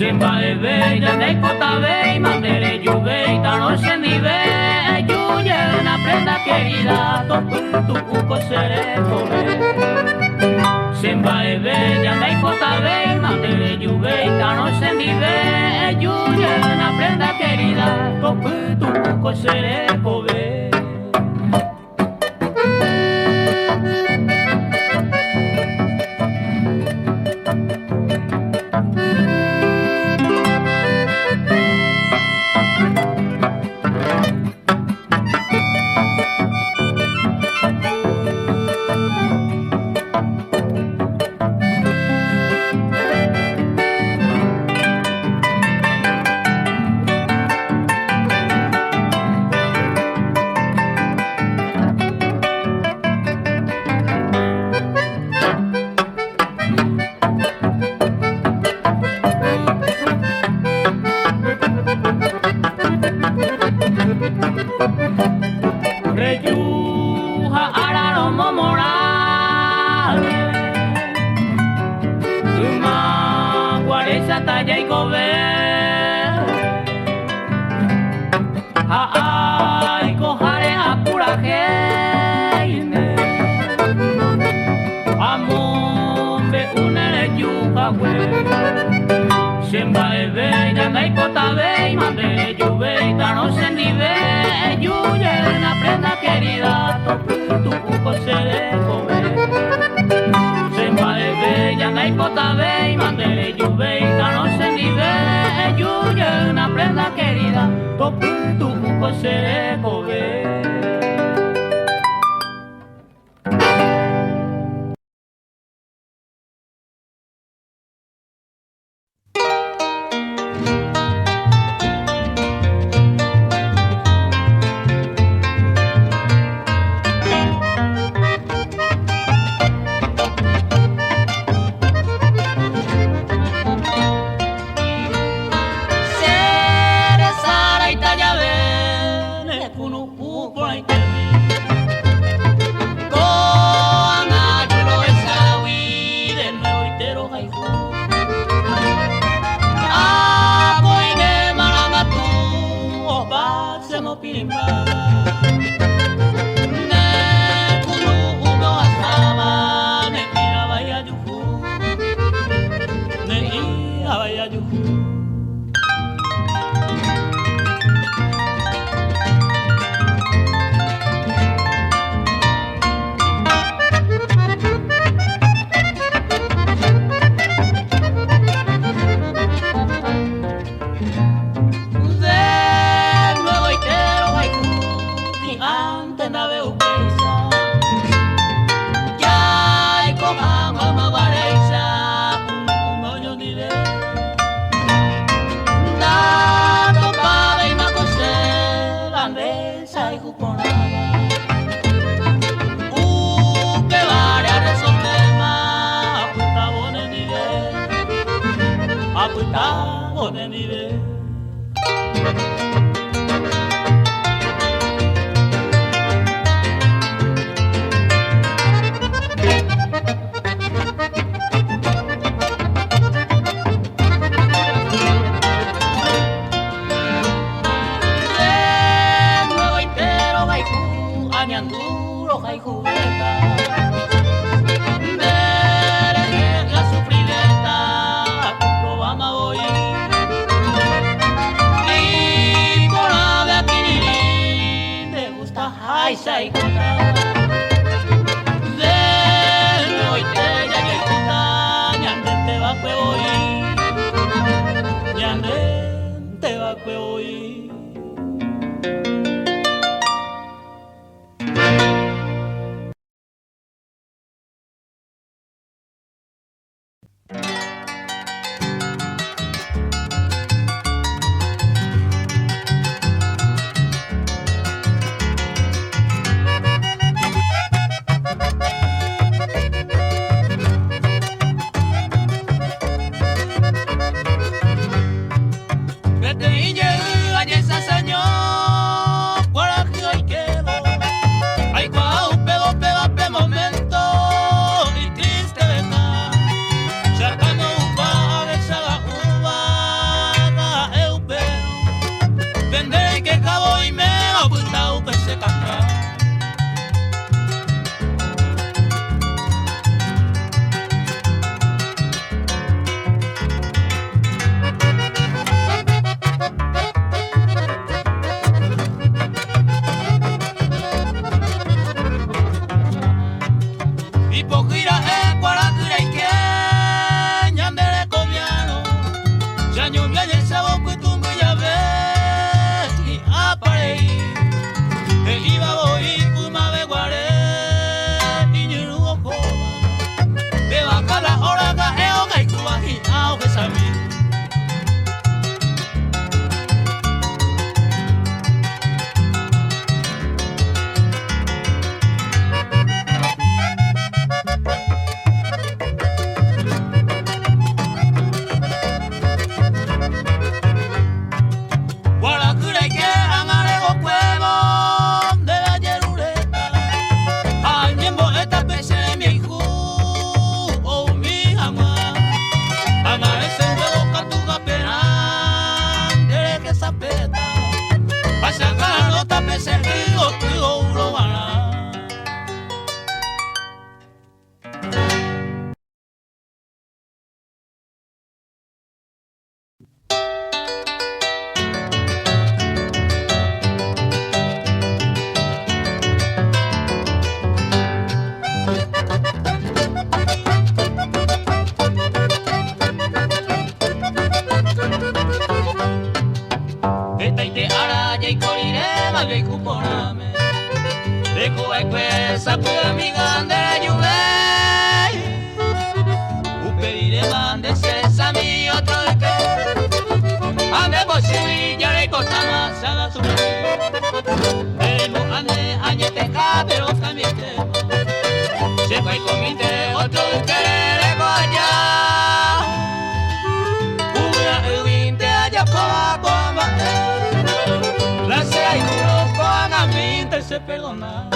Simba ebe jandei kotabe mandere yuve tano sendive yuye una prenda querida topu tuku seré kobe. Simba ebe jandei kotabe mandere yuve tano sendive yuye una prenda querida topu tuku seré kobe. Reyuja araro momorale Uma guareza talla y gobe Ay cojare apuraje Amombe unere yuja we Simba ebe yangai kotabe y mande yuve y tano sendive yuye una prenda querida tu cuco seré kobe. Simba ebe yangai kotabe y mande yuve y tano sendive yuye una prenda querida tu cuco seré kobe. vai questa pure mi grande giuve uperire mande senza mio troike ande possibili ya le cortama sala su pero ande añete cabero cambiete se vai comite otro querer allá una evinte allá para bomba la sea y no con a mí te se perdona.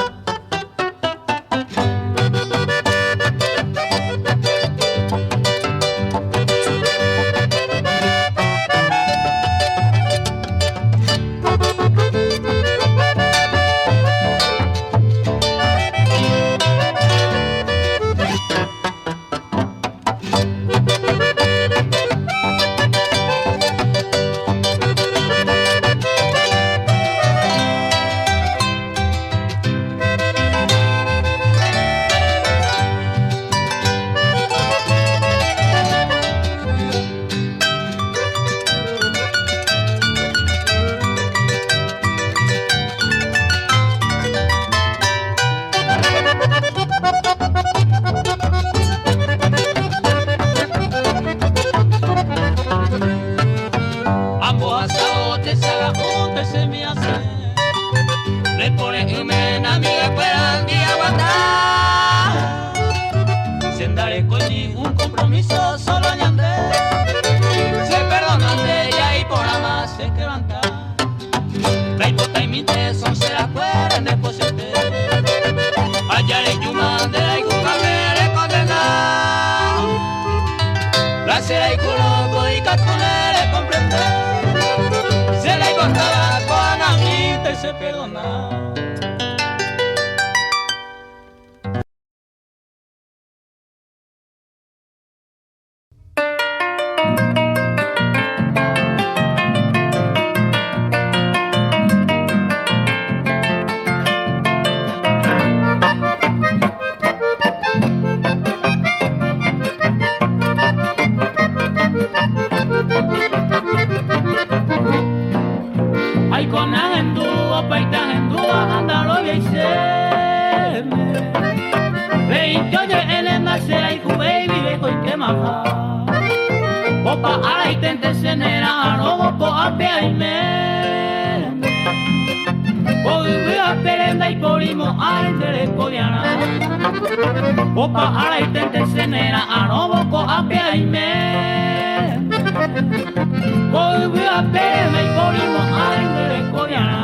Se perdona. Ay con agendúa, paitan endúa, andalo y se veinte oye en el nacer y baby de coi que maja opa ala y tente senera no bopo a pea y me voy a perenda y polimo al de codiana opa ala y tente senera no bopo a pea y me voy a perenda y polimo al de codiana.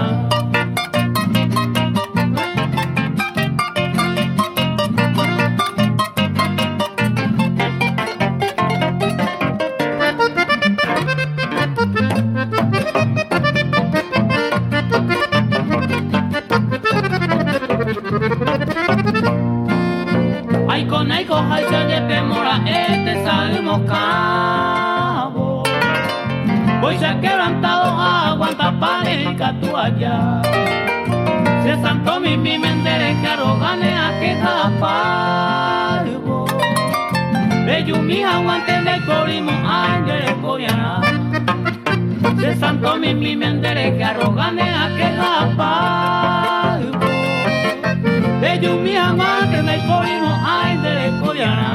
Ay con el coja y se de mora este salimos cabo voy se quebrantado aguanta pareja tú allá se santo mi mendere que arrogane a que japalgo bello mi aguante de corimo ángel coreana se santo mi mendere que arrogane a que japalgo bello mi aguante de corimo ángel coreana.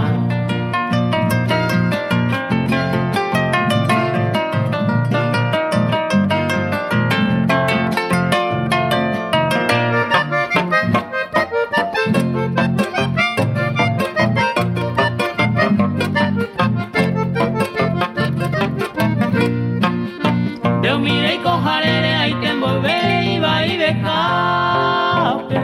Yo miré y cojaré ahí te envolvé y va y dejaste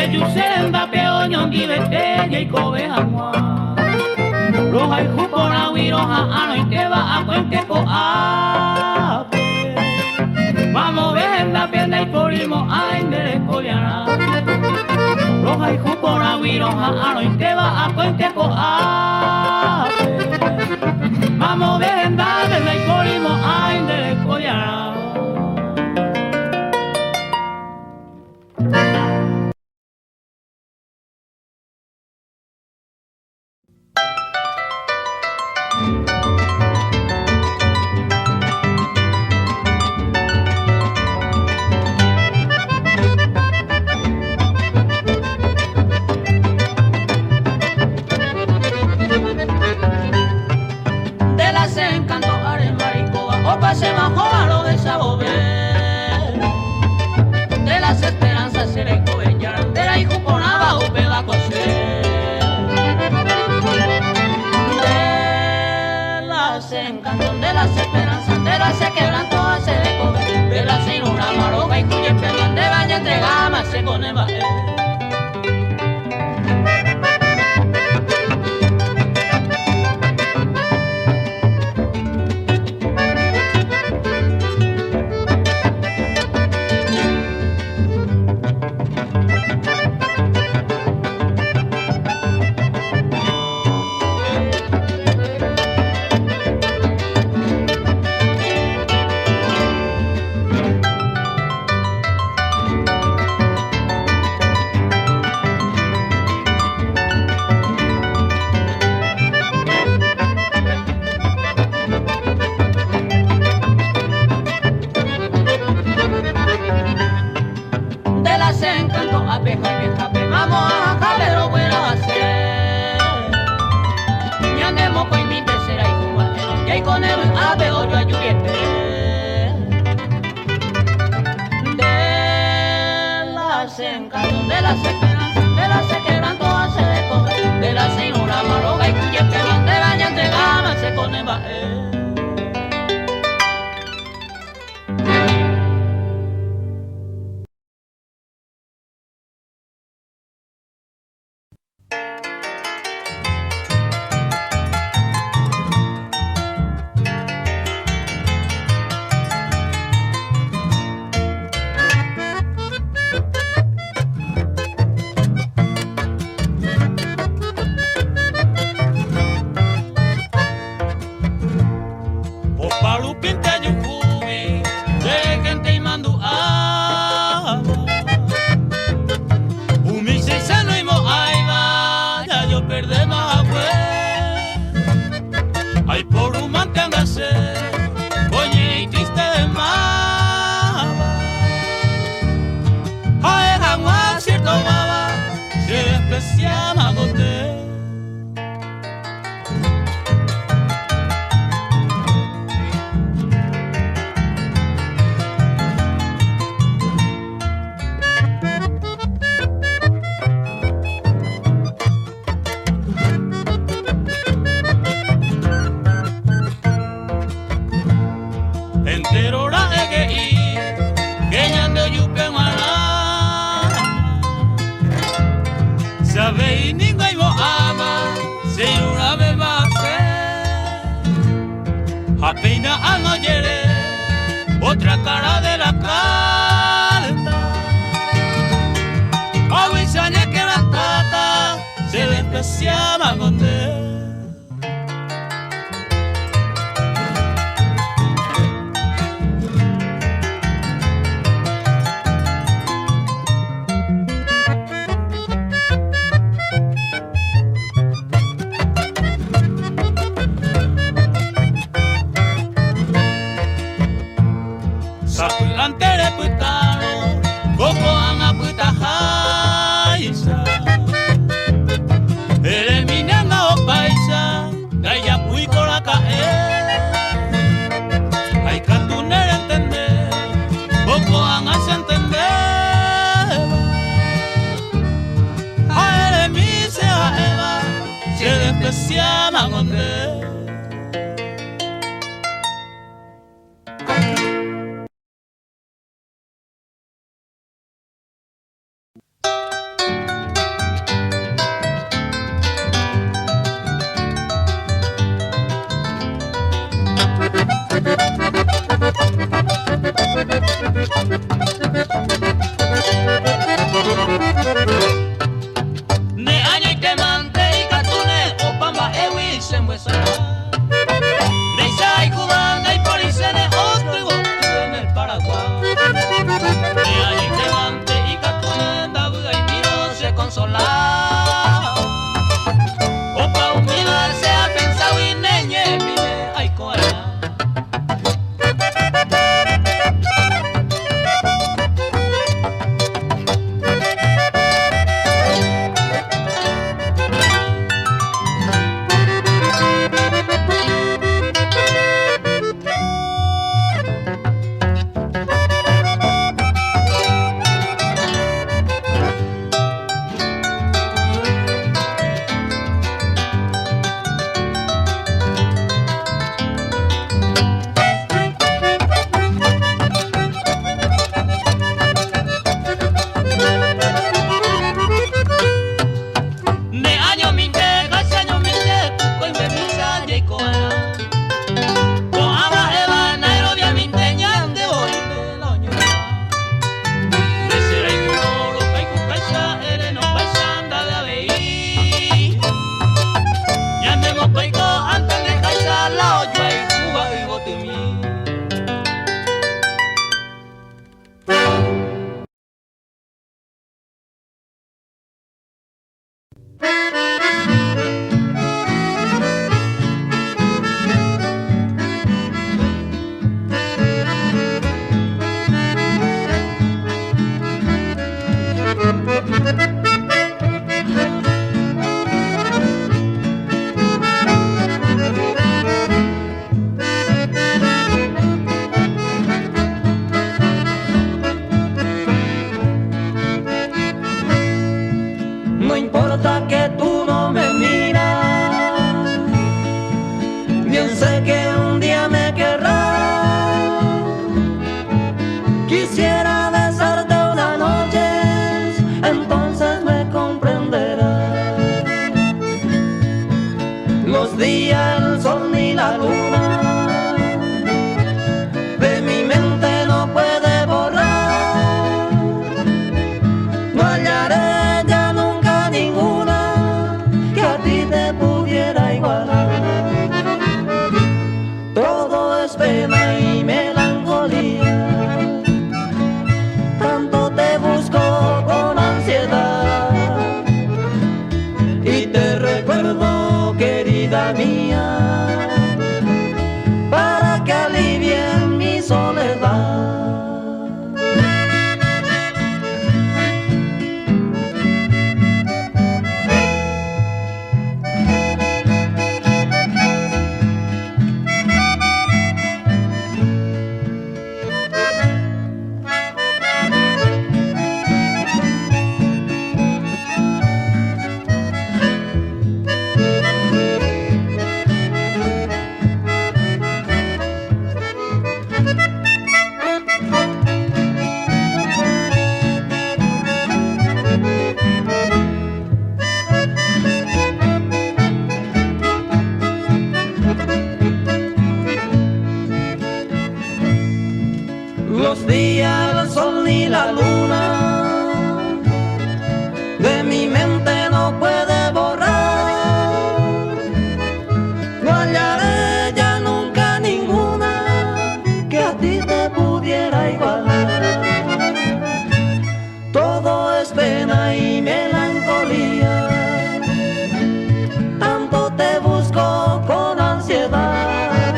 ellos serenda peoño y vete y cobeja mua roja y jupona y roja ano y te va a cuente coape vamos ver la pierna y polimo ay de coreana roja y jupona y roja ano y te va a cuente coape vamos ver la pierna y polimo ay de coreana. encanto are maricoba, opa se bajó a lo de Sabobé. De las esperanzas se le cobellaron, de la hijo con abajo pega coser. De las encantos, de las esperanzas, de las se quebrantó a se le cobe, de las sin una maroga y cuya pegan de baña entrega más se con el baje. De las esperanzas, de las se quebran todas se descoge, de las sin una maroga y cuya que van de baña entre gamas se con el baje. Apenas anoyere otra cara de la calenta. Avisaña que la tata se despreciaba con él. Antes es pena y melancolía. Tanto te busco con ansiedad y te recuerdo, querida mía, para que alivien mi soledad. Los días, el sol ni la luna de mi mente no puede borrar. No hallaré ya nunca ninguna que a ti te pudiera igualar. Todo es pena y melancolía. Tanto te busco con ansiedad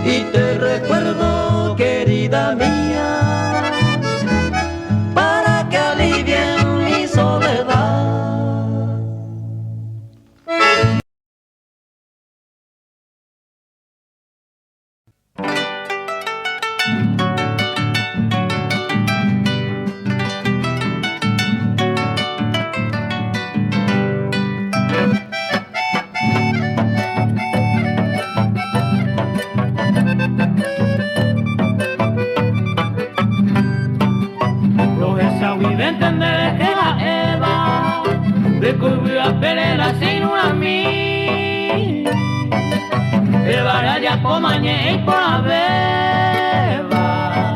y te recuerdo, querida mía, para que alivien mi soledad. Entender que la Eva descubrió a Pereira sin una mí. Eva ya por mañana y por la beba.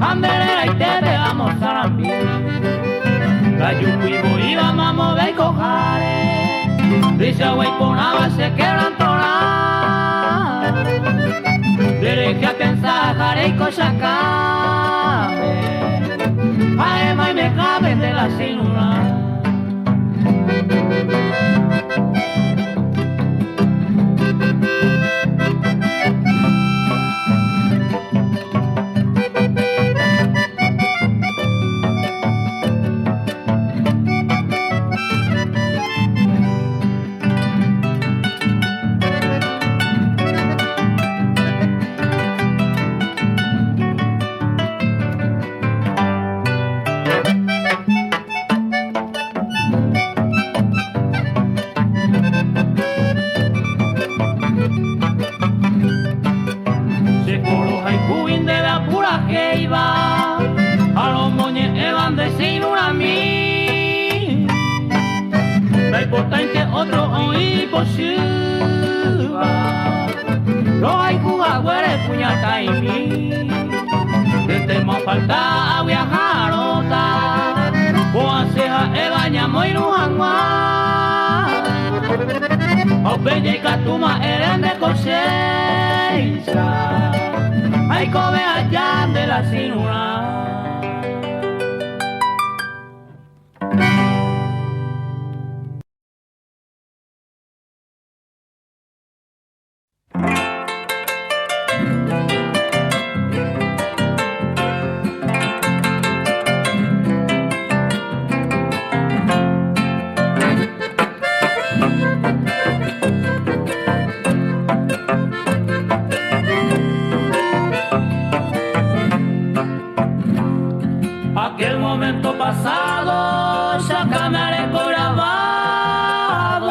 Anderera y te pegamos a la piel. La yucuibo iba mamo de cojare. Dice güey por la base quebrantonar. Derecha a pensar jare y cochacame. Además me caben de la célula. Importante otro hoy posible. No hay jugadores puñata y mí. Desde más falta a viajar otra. O hacer el bañamo y no hanguar. O bella y catuma eran de cosecha. Hay come allá de la cinura. Aquel momento pasado, sácame al grabado.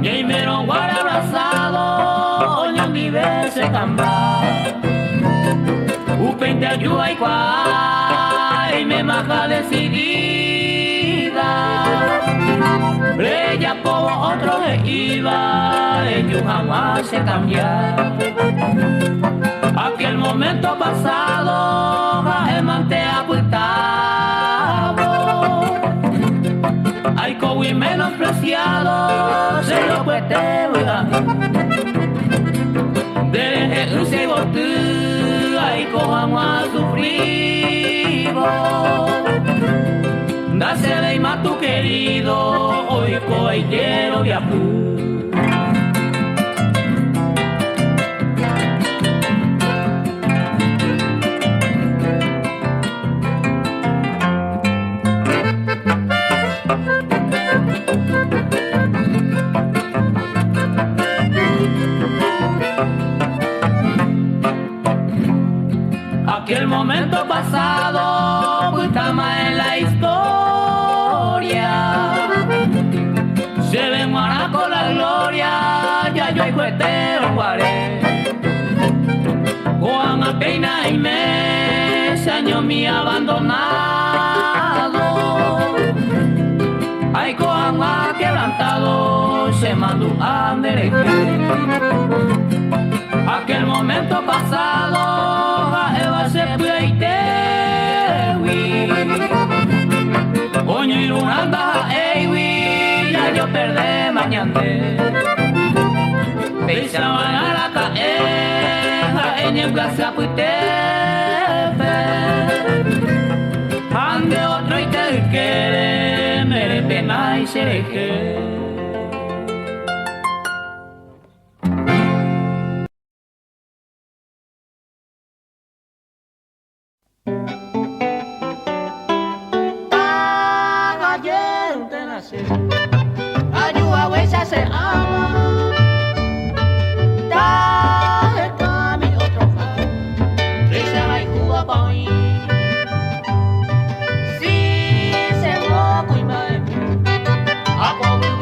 Y ahí me lo guarda abrazado, oña mi vez se camba. Upen te ayuda y cual, y me maja decidida. Ella por otro que iba, ellos jamás se cambiaron. Aquel momento pasado, el mante apuntado. Hay cowi menospreciado, se lo cueste, tú, ay, cojamos a sufrir. Dásele y más tu querido, hoy coitero de apu. Aquel momento pasado, pues está más en la historia. Se ven maná con la gloria, ya yo hay cuetero guaré. Juan a peina y mes, años mi abandonado. Ay, Juan ha quebrantado, se mandó a derecho. Aquel momento pasado, Eva se pleitewi. Oño y lunanda, eiwi, ya yo perdé mañana. Pensaban a la caeja, en el plaza puitefe. Ande otro y te quiere, mere pena y se que. Ayuda huesa se ama, da el camino otro fa, risa va y juga boy. Si se moco y me, a poco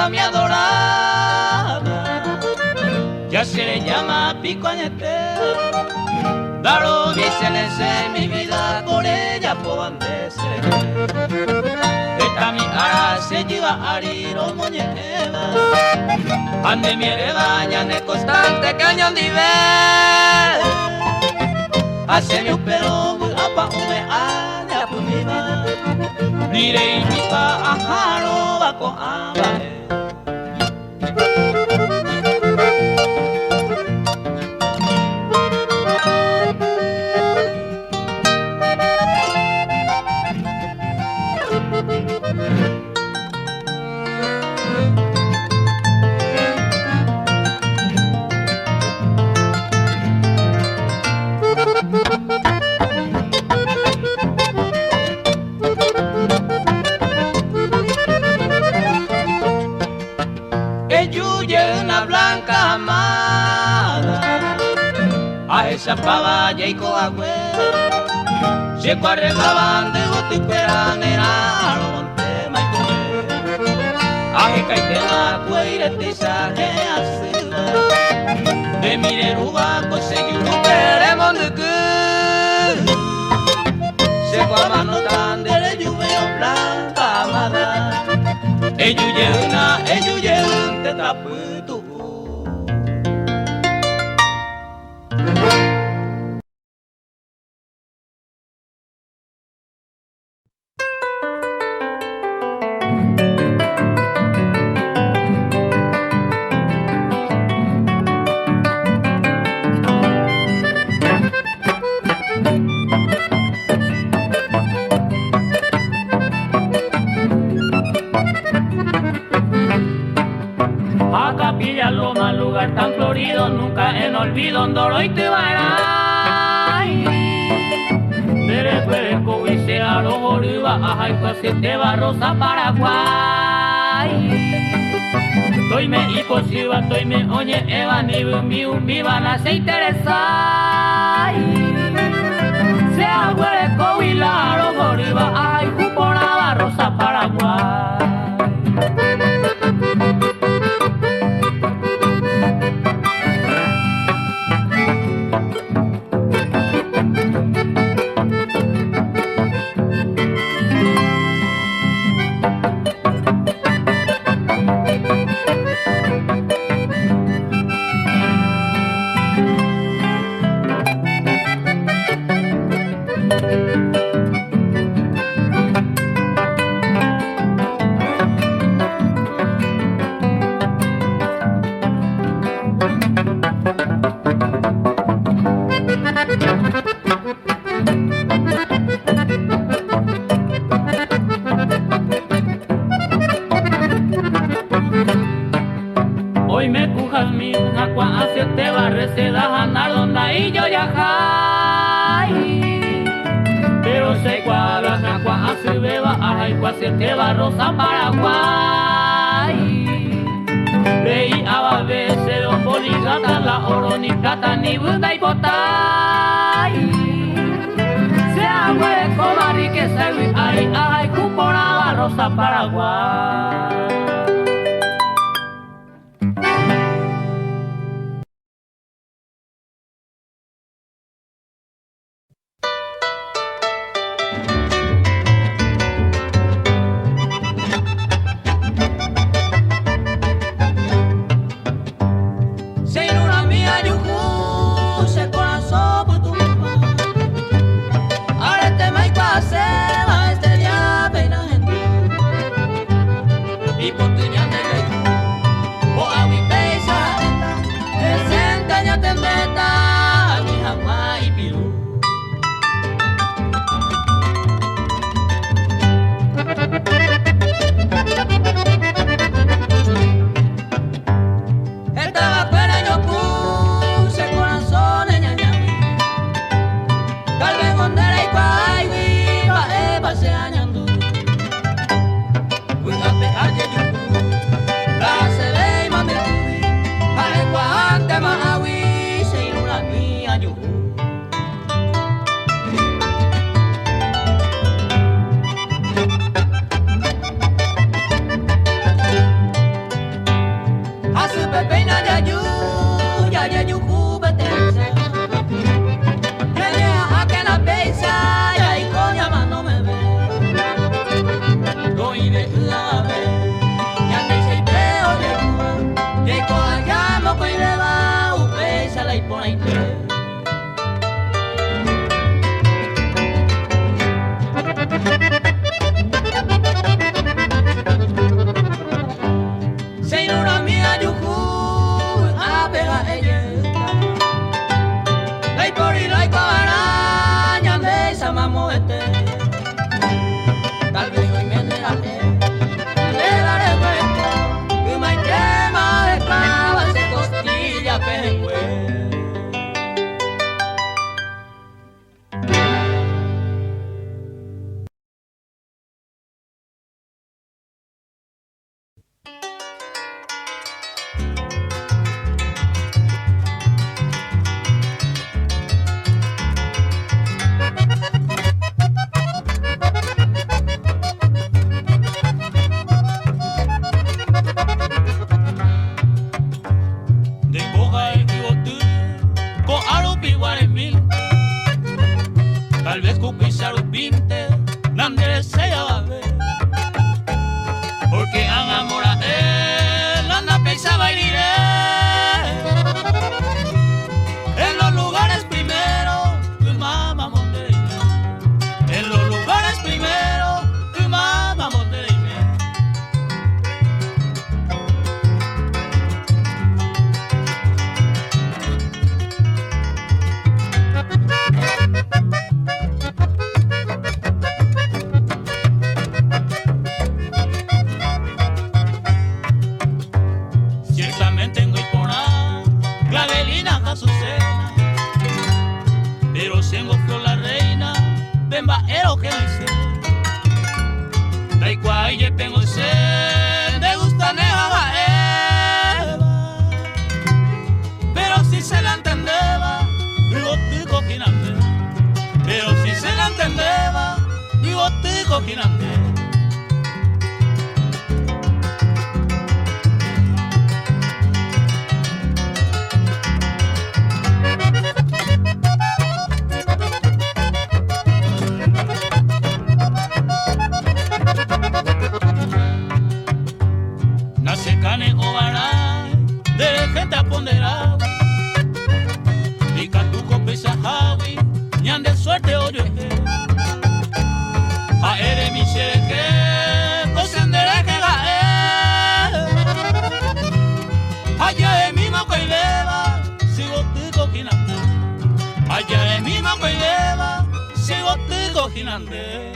mi adorada, ya se le llama pico añetero. Daro vicenese mi vida por ella podandese. Esta mi ara se lleva a riro moñeva. Ande mi erebaña ne constante cañón dive. Hace mi upero muy apa ume aña pumiva. Nire mi pa ajaro bako abae. Esa pava ya y coagüe se arreglaban de bote y peranera monte maicome aje caitela cueire tisaje asila de mireruba conseguiu queremos de que se mano tan de la lluvia blanca amada ellos llegan te taputu. Tan florido, nunca en olvido, Ndoro y Tibaray. Dere puede cobice a los Oriba, ajá y pasiete Rosa Paraguay. Toime y posiva, toime oñe eva, ni mi van a se interesar. Se agüere cobila a los Oriba, ajá y cuponaba Rosa Paraguay. Rosa Paraguay. Rey ababese don boligata la oronicata ni buda y botay. Se agüe comari que se ay cuponaba Rosa Paraguay. Y por que me hice. Da igual, yo tengo sed, de gusta neva Eva. Pero si se la entendeba, digo tico quinante. Pero si se la entendeba, digo tico quinante. Cane o baray, de gente aponderada. Y catuco pisa hawi, ñan de suerte oye. A ere mi xereque, cosendere que gae. Allá es mi moco y beba, sigo tico quinante. Allá es mi moco y beba, sigo tico quinante.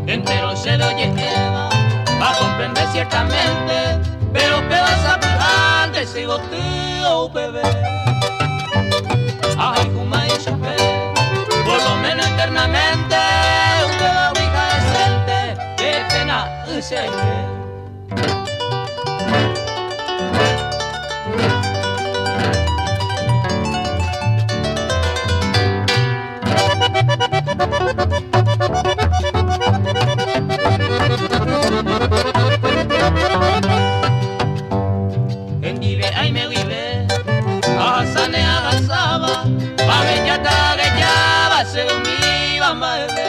Entero se lo lleva a comprender ciertamente, pero pedazo antes sigo tío bebé. Ay, kuma y chupé, por lo menos internamente, una hija decente, qué pena ese. En vive, ay me vive, asane agasaba, pabellata que llava, según mi bamba bebé.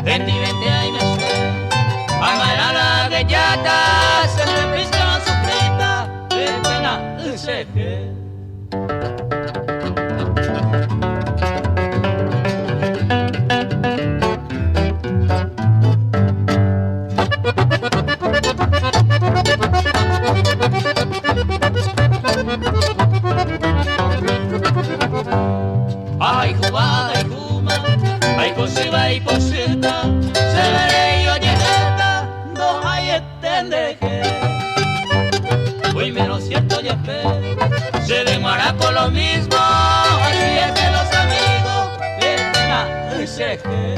En vive, ay me sé, amarala que llata, se me pisca su frita, qué pena ese que. Ay, jugada y juma, ay, cosiva y cosita, se veré yo llegada, no hay extendeje. Hoy menos cierto y espero, se demora con lo mismo, así es que los amigos, pena, se que.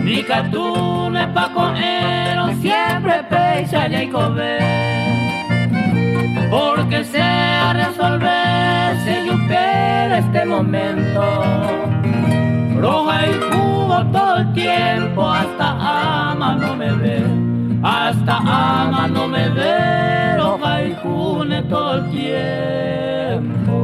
Ni cartones pa' comer, siempre pecha y comer. Porque sea resolverse yo espero este momento. Roja y jugo todo el tiempo, hasta ama no me ve. Hasta ama no me ve, roja y june todo el tiempo.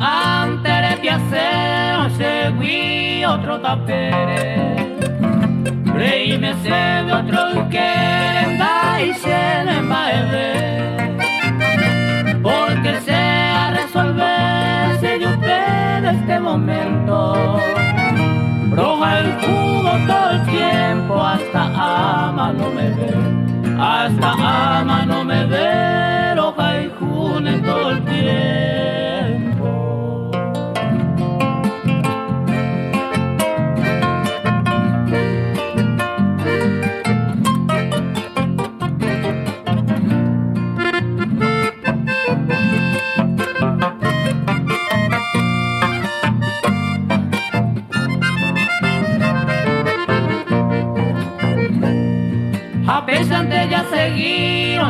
Antes de hacer seguí otro tapere, rey me se ve otro que da y se me va a ver, porque sea resolverse yo espero este momento. Roja el jugo todo el tiempo, hasta ama no me ve, hasta ama no me ve, roja y june todo el tiempo.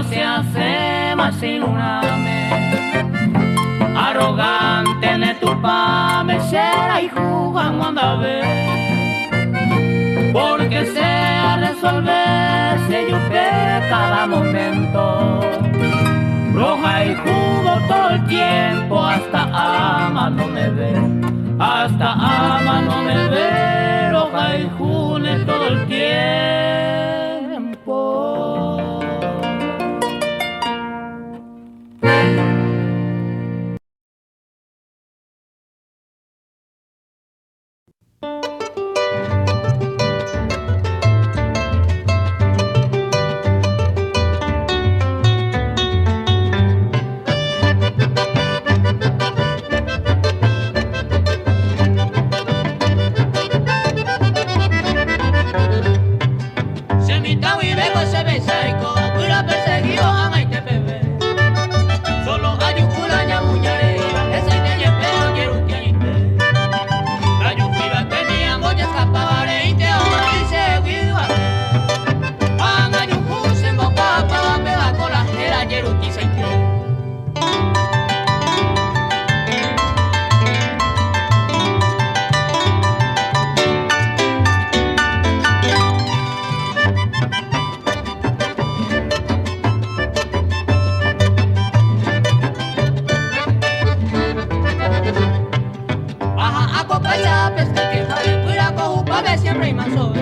no se hace más sin una arrogante ne tu pa me será y jugando anda ver porque sea resolverse yo que cada momento roja y jugo todo el tiempo hasta ama no me ve hasta ama no me ve roja y june todo el tiempo. Siempre hay más sobre.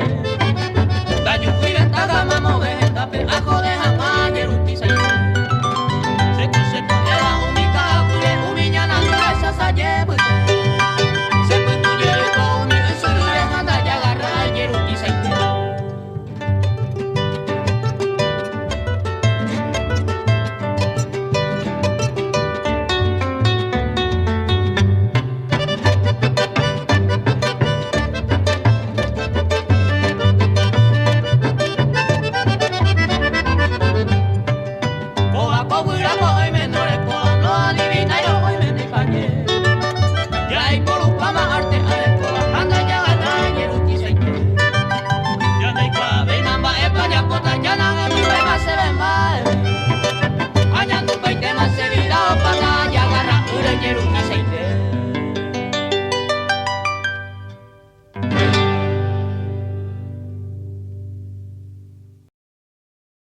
La yuquira está gama mover.